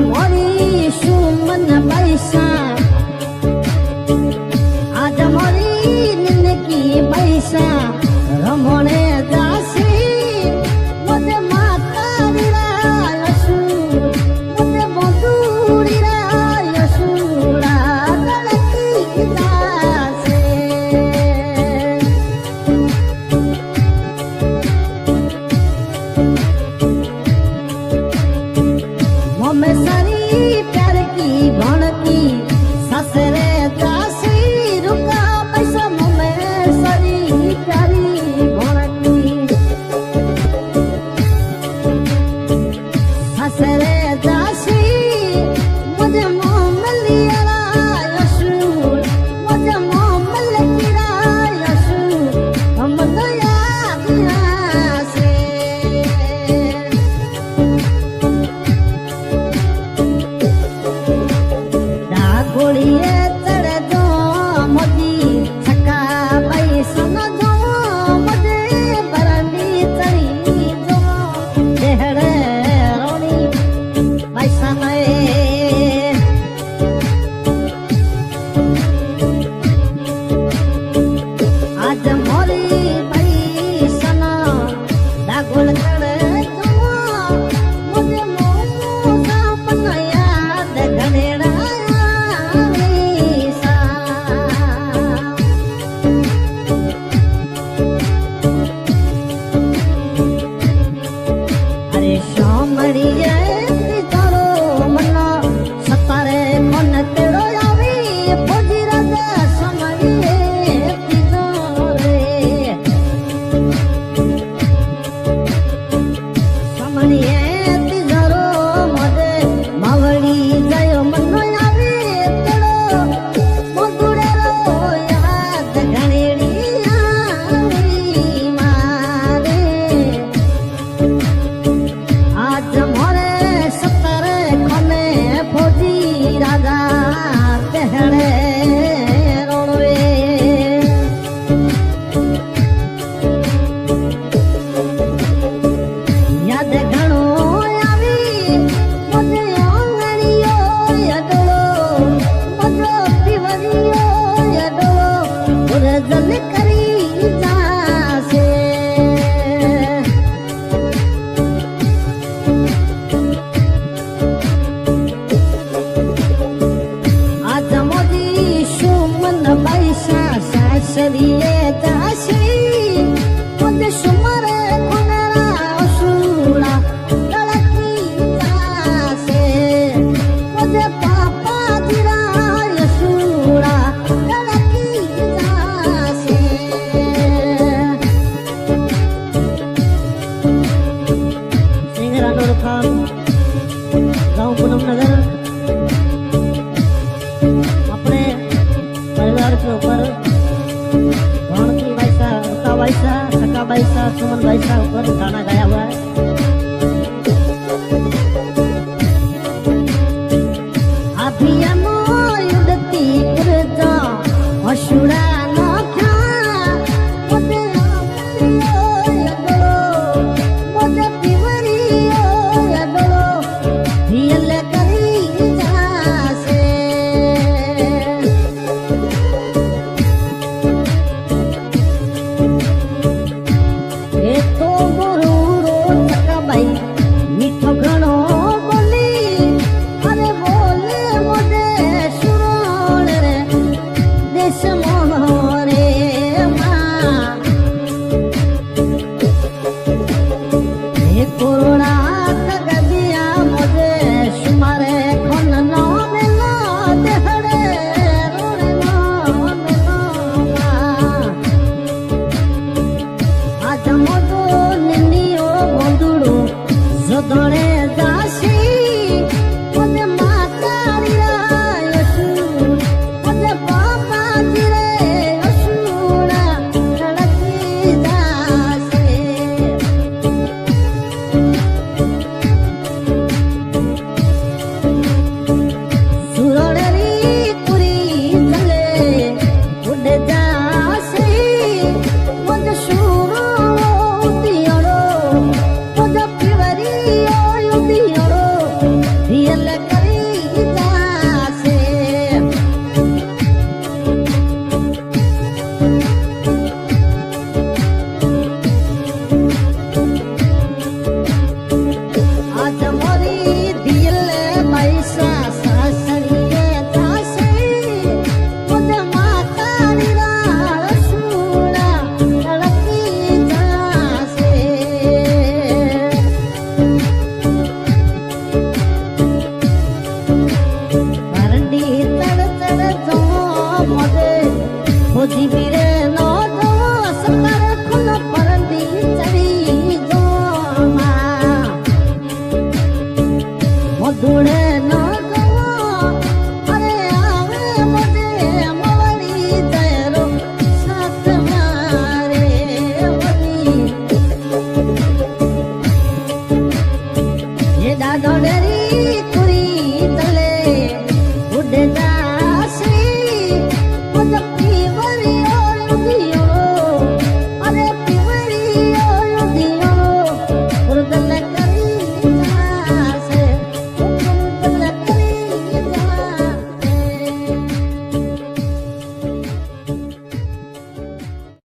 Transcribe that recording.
मोरी सुमन बैसा आज मोरी निंदकी बैसा रमणे दासी मुझे माता यशु मुझे बंधुड़ी यशुरा गलती दासे मम्मी सारी प्यार की भणकी ससरे दासी रुका पैसा मम्मी सारी प्यारी भणकी ससरे दासी मुझे मोमलिया यशु मुझे मोमलिया यशु हम दया से गोलिए चढ़ दो मोदी छक्का पैसा न दो मुझे बरनी चढ़ी दो देहड़े रोनी पैसा नए आज मोरी पैसा न दागोल चढ़ दो मुझे मोमो सापन याद घनेड़ा सरिये दासी मुझे सुमरे खुनरा असुरा लड़की दासे मुझे पापा दिरा यसुरा लड़की दासे सिंह रानोर खान गांव पूनम नगर अपने परिवार के ऊपर बैसा सका बैसा सुमन बैसा ऊपर गाना गाया हुआ है। अभियानो युद्धती करता असुरा नखा मुझे यदलो मुझे पिवरियो यदलो हियल करी जासे तो गुरु रो જાશે આજ મોરી દિલ પૈસા સાસરીએ જાશે મુજ માતારી રાળ સુડા તળપી જાશે ભરડી તડ તડ જો મોદે હોજી બીરે નો જો સકર ખુલ પરંડી ચડી જો માં મધુડે નો જો અરે આવે મોદે મોવડી જયરો સાત મારે વની ये दादोडे